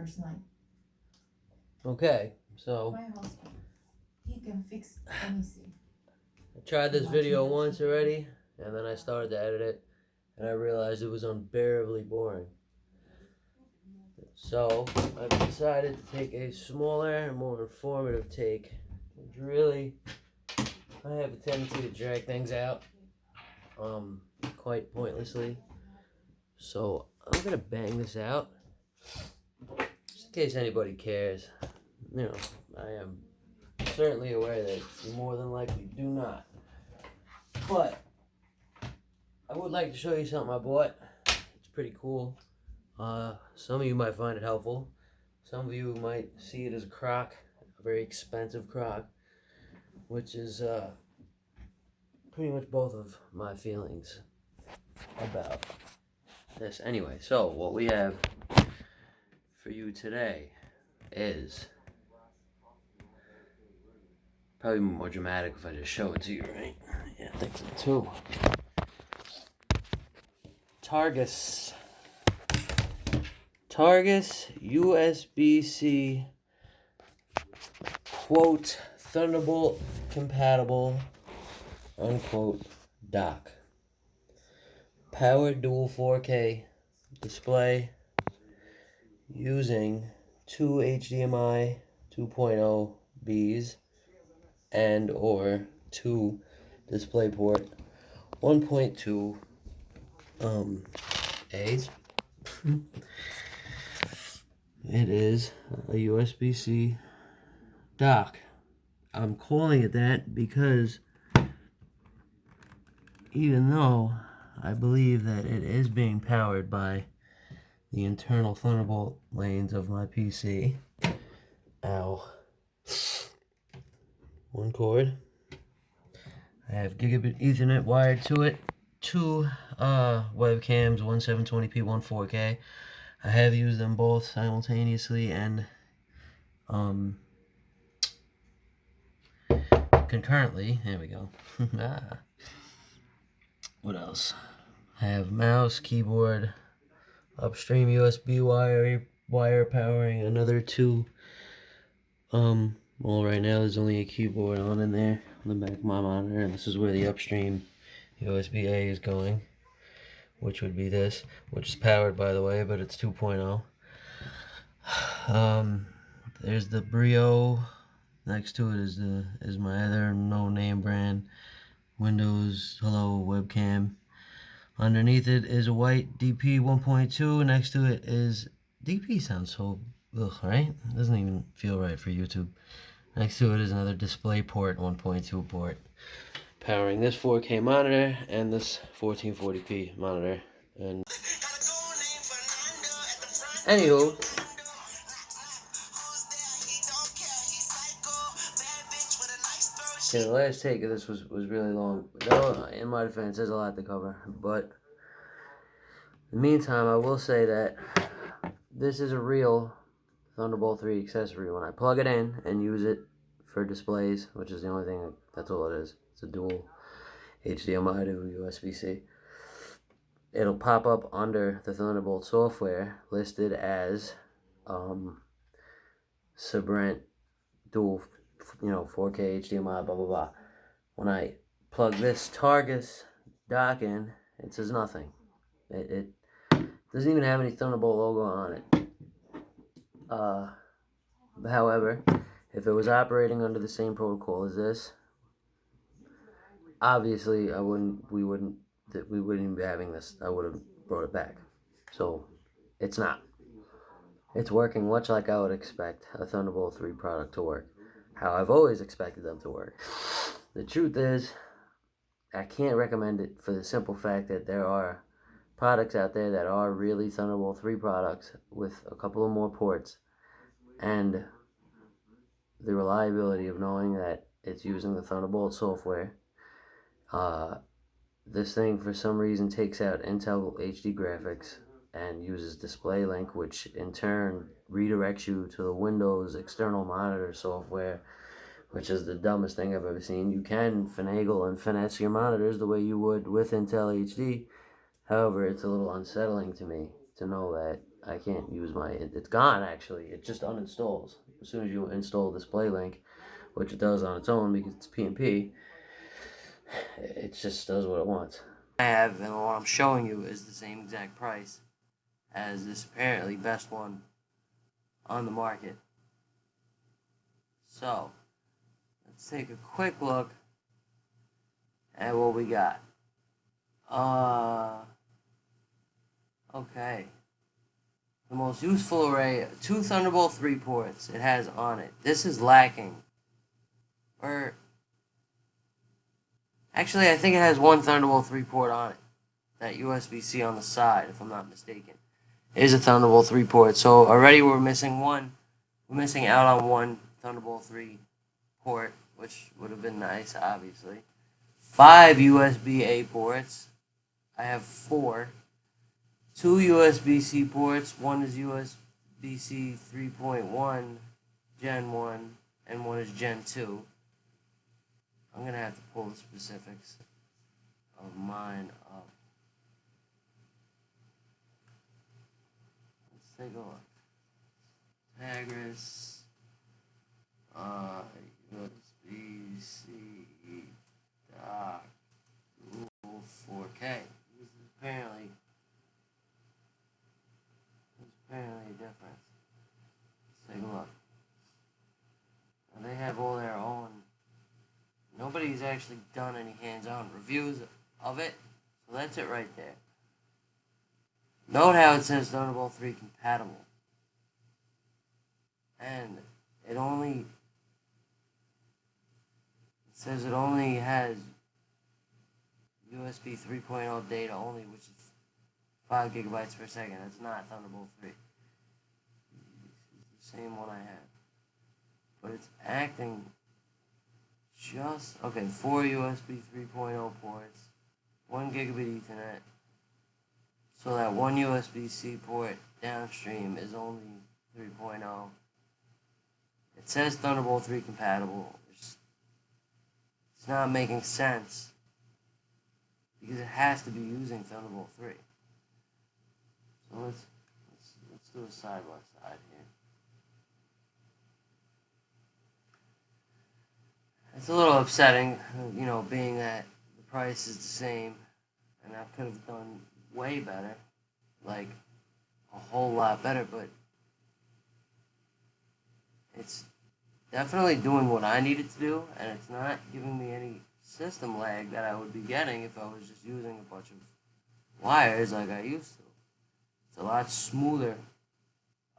first night. Okay, so My husband, he can fix anything. I tried this video once already, and then I started to edit it, and I realized it was unbearably boring. So I decided to take a smaller and more informative take, which really, I have a tendency to drag things out quite pointlessly. So I'm gonna bang this out, just in case anybody cares. You know, I am certainly aware that you more than likely do not. But I would like to show you something I bought. It's pretty cool. Some of you might find it helpful. Some of you might see it as a crock, a very expensive crock, which is pretty much both of my feelings about this. Anyway, so what we have for you today is probably more dramatic if I just show it to you, right? Yeah, I think so too. Targus USB-C quote thunderbolt compatible unquote dock. Powered dual 4K display using two HDMI 2.0 Bs and or two DisplayPort 1.2 A's. It is a USB-C dock. I'm calling it that because even though I believe that it is being powered by the internal Thunderbolt lanes of my PC. Ow. One cord. I have gigabit Ethernet wired to it. Two webcams, one 720p, one 4K. I have used them both simultaneously and concurrently. There we go. What else? I have mouse, keyboard, upstream USB wire powering another two. Well, right now there's only a keyboard on in there on the back of my monitor, and this is where the upstream USB-A is going, which would be this, which is powered, by the way, but it's 2.0. There's the Brio. Next to it is my other no-name brand Windows Hello webcam. Underneath it is a white DP 1.2. Next to it is DP sounds so ugh, right? It doesn't even feel right for YouTube. Next to it is another DisplayPort 1.2 port, powering this 4K monitor and this 1440p monitor. And anywho, okay, the last take of this was really long. No, in my defense, there's a lot to cover. But in the meantime, I will say that this is a real Thunderbolt 3 accessory. When I plug it in and use it for displays, which is the only thing, that's all it is. It's a dual HDMI to USB-C. It'll pop up under the Thunderbolt software listed as Sabrent dual, 4K HDMI, blah, blah, blah. When I plug this Targus dock in, it says nothing. It doesn't even have any Thunderbolt logo on it. However, if it was operating under the same protocol as this, obviously we wouldn't even be having this. I would have brought it back. So it's not. It's working much like I would expect a Thunderbolt 3 product to work. How I've always expected them to work. The truth is, I can't recommend it for the simple fact that there are products out there that are really Thunderbolt 3 products with a couple of more ports, and the reliability of knowing that it's using the Thunderbolt software. This thing for some reason takes out Intel HD graphics and uses DisplayLink, which in turn redirects you to the Windows external monitor software, which is the dumbest thing I've ever seen. You can finagle and finesse your monitors the way you would with Intel HD. However, it's a little unsettling to me to know that I can't use my, it's gone actually. It just uninstalls. As soon as you install Display Link, which it does on its own because it's PNP, it just does what it wants. I have, and what I'm showing you is the same exact price as this apparently best one on the market. So, let's take a quick look at what we got. Okay. The most useful array, 2 Thunderbolt 3 ports it has on it. This is lacking. Or, actually, I think it has 1 Thunderbolt 3 port on it. That USB-C on the side, if I'm not mistaken, is a Thunderbolt 3 port. So already we're missing one. We're missing out on 1 Thunderbolt 3 port, which would have been nice, obviously. 5 USB-A ports. I have 4. 2 USB-C ports. One is USB-C 3.1 Gen 1, and one is Gen 2. I'm going to have to pull the specifics of mine up. Let's take a look. Targus, USB-C dock, Google 4K. This is apparently a difference. Let's take a look. Now they have all their own. Nobody's actually done any hands-on reviews of it, so that's it right there. Note how it says Thunderbolt 3 compatible. And it says it only has USB 3.0 data only, which is 5 gigabytes per second. That's not Thunderbolt 3. It's the same one I have. But it's acting just... Okay, 4 USB 3.0 ports, 1 gigabit Ethernet. So that 1 USB-C port downstream is only 3.0. It says Thunderbolt 3 compatible. It's not making sense because it has to be using Thunderbolt 3. So let's do a side by side here. It's a little upsetting, you know, being that the price is the same, and I could have done way better, like a whole lot better, but it's definitely doing what I needed to do, and it's not giving me any system lag that I would be getting if I was just using a bunch of wires like I used to. It's a lot smoother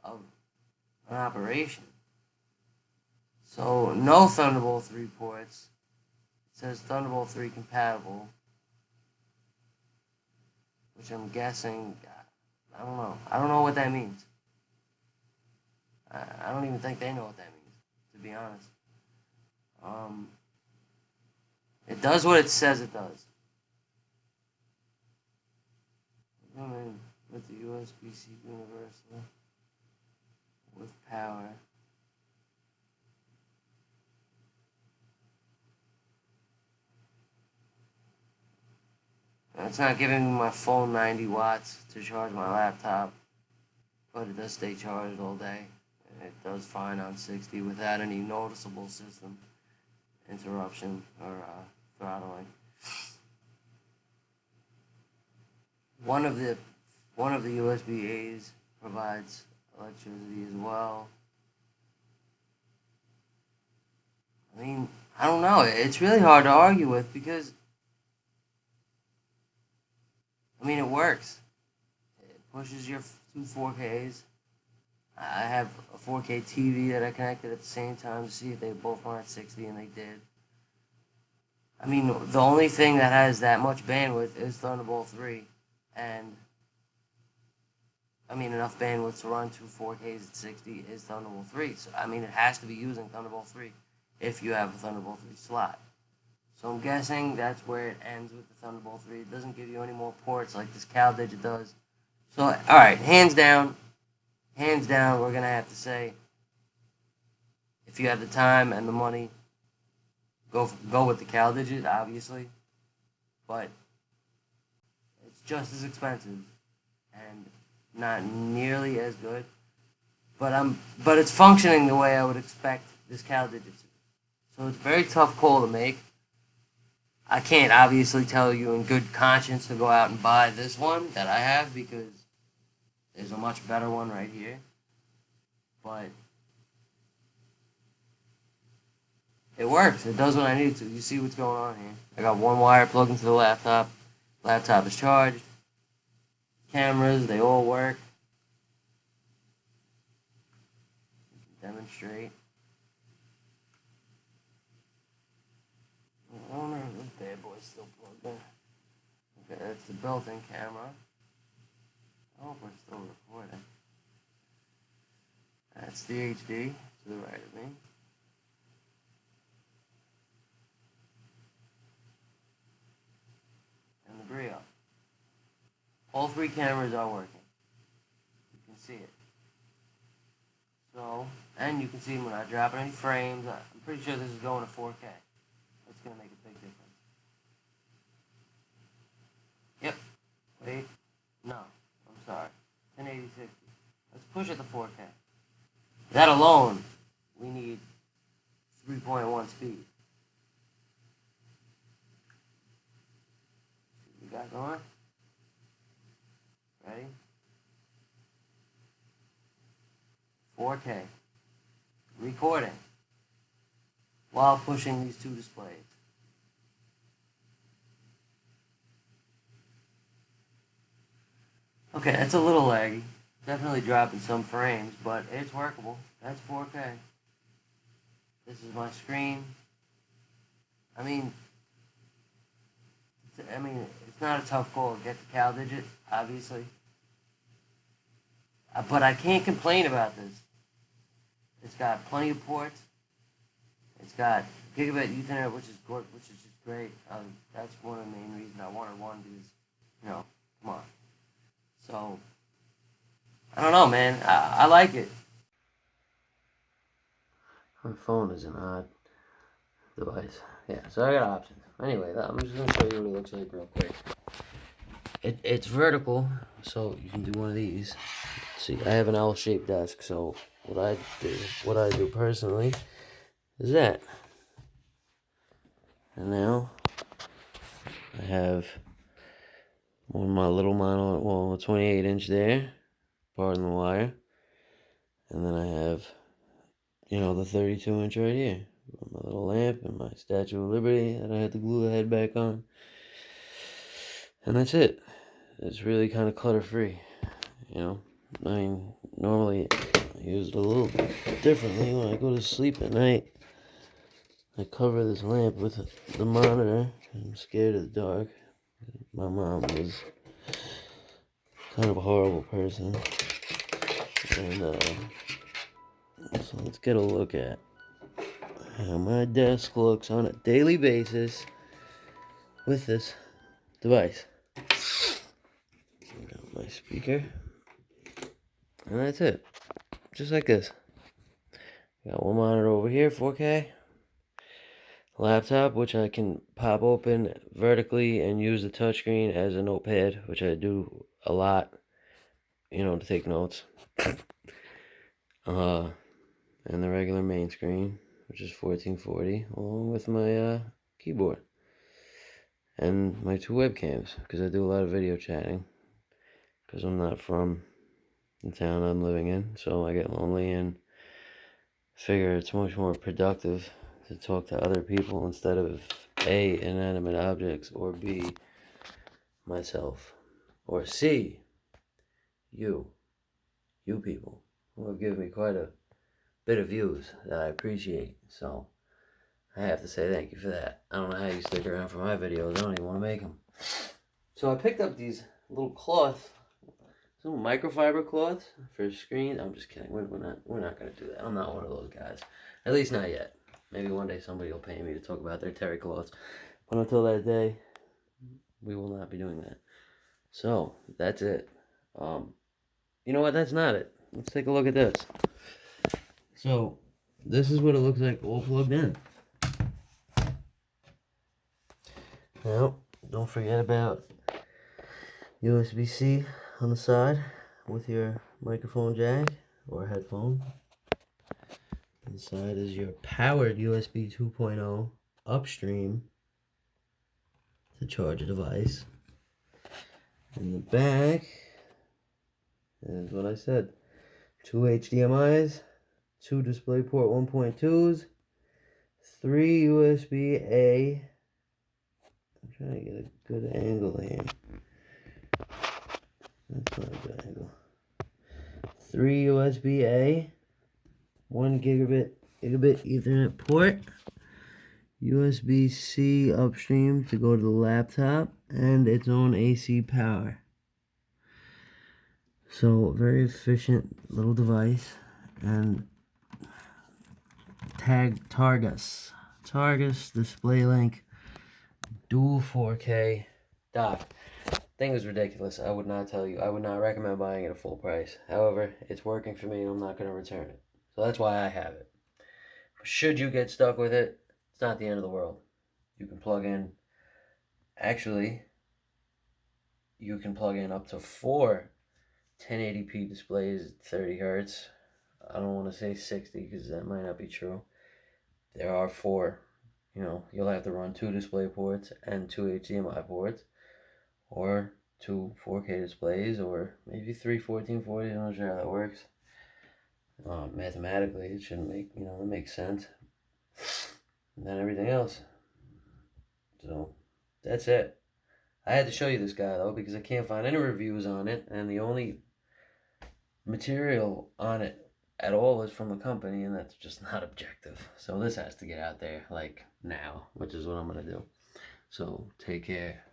of an operation. So, no Thunderbolt 3 ports. It says Thunderbolt 3 compatible, which I'm guessing, I don't know. I don't know what that means. I don't even think they know what that means, to be honest. It does what it says it does. Come in with the USB-C universal with power. Now, it's not giving me my full 90 watts to charge my laptop, but it does stay charged all day. And it does fine on 60 without any noticeable system interruption or throttling. One of the USB-A's provides electricity as well. I mean, I don't know. It's really hard to argue with because, I mean, it works. It pushes your 2 4Ks. I have a 4K TV that I connected at the same time to see if they both run at 60, and they did. I mean, the only thing that has that much bandwidth is Thunderbolt 3, and I mean, enough bandwidth to run 2 4Ks at 60 is Thunderbolt 3. So, I mean, it has to be using Thunderbolt 3 if you have a Thunderbolt 3 slot. So I'm guessing that's where it ends with the Thunderbolt 3. It doesn't give you any more ports like this CalDigit does. So, alright, hands down, we're going to have to say, if you have the time and the money, go with the CalDigit, obviously. But it's just as expensive. And not nearly as good, but it's functioning the way I would expect this cow digit to. So it's a very tough call to make. I can't obviously tell you in good conscience to go out and buy this one that I have because there's a much better one right here. But it works. It does what I need it to. You see what's going on here. I got one wire plugged into the laptop. Laptop is charged. Cameras, they all work. Demonstrate. I don't know if this bad boy's still plugged in. Okay, that's the built-in camera. I hope we're still recording. That's the HD to the right of me. And the Brio. All three cameras are working. You can see it. So, and you can see when I drop any frames, I'm pretty sure this is going to 4K. That's going to make a big difference. Yep. Wait. No. I'm sorry. 1080-60. Let's push it to 4K. That alone, we need 3.1 speed. We got going? Ready? 4K. Recording. While pushing these two displays. Okay, that's a little laggy. Definitely dropping some frames, but it's workable. That's 4K. This is my screen. I mean, it's not a tough call to get the cow digit, obviously. But I can't complain about this. It's got plenty of ports. It's got gigabit Ethernet, which is just great. That's one of the main reasons I wanted one because, come on. So, I don't know, man. I like it. My phone is an odd device. Yeah, so I got options. Anyway, I'm just going to show you what it looks like real quick. It's vertical, so you can do one of these. See, I have an L-shaped desk, so what I do personally is that. And now I have my little a 28-inch there, pardon the wire, and then I have, the 32-inch right here, my little lamp and my Statue of Liberty that I had to glue the head back on, and that's it. It's really kind of clutter-free, normally I use it a little differently when I go to sleep at night. I cover this lamp with the monitor. I'm scared of the dark. My mom was kind of a horrible person. And so let's get a look at how my desk looks on a daily basis with this device. Got my speaker. And that's it. Just like this. Got one monitor over here, 4K. Laptop, which I can pop open vertically and use the touchscreen as a notepad, which I do a lot, to take notes. And the regular main screen, which is 1440, along with my keyboard. And my two webcams, because I do a lot of video chatting, because I'm not from the town I'm living in, so I get lonely and figure it's much more productive to talk to other people instead of A, inanimate objects, or B, myself, or C, you people, who have given me quite a bit of views that I appreciate, so I have to say thank you for that. I don't know how you stick around for my videos, I don't even want to make them. So I picked up these little cloths, some microfiber cloths for screens. I'm just kidding, we're not going to do that. I'm not one of those guys, at least not yet. Maybe one day somebody will pay me to talk about their terry cloths. But until that day, we will not be doing that. So, that's it. You know what? That's not it. Let's take a look at this. So, this is what it looks like all plugged in. Now, don't forget about USB-C on the side, with your microphone jack or headphone. Inside is your powered USB 2.0 upstream to charge a device. In the back is what I said. 2 HDMIs, 2 DisplayPort 1.2s, 3 USB-A. I'm trying to get a good angle here. That's not a good angle. 3 USB-A, 1 gigabit Ethernet port, USB-C upstream to go to the laptop, and its own AC power. So, very efficient little device. And Targus display link, dual 4K dock. Thing is ridiculous. I would not recommend buying it at full price. However, it's working for me and I'm not going to return it. So that's why I have it. But should you get stuck with it, it's not the end of the world. You can plug in, you can plug in up to 4 1080p displays at 30 hertz. I don't want to say 60 because that might not be true. There are 4. You'll have to run 2 display ports and 2 HDMI ports, or 2 4K displays, or maybe 3 1440. I'm not sure how that works. Mathematically, it shouldn't make, it makes sense. And then everything else. So, that's it. I had to show you this guy, though, because I can't find any reviews on it, and the only material on it at all is from the company, and that's just not objective. So this has to get out there, like, now, which is what I'm going to do. So, take care.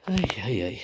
Ay, ay, ay.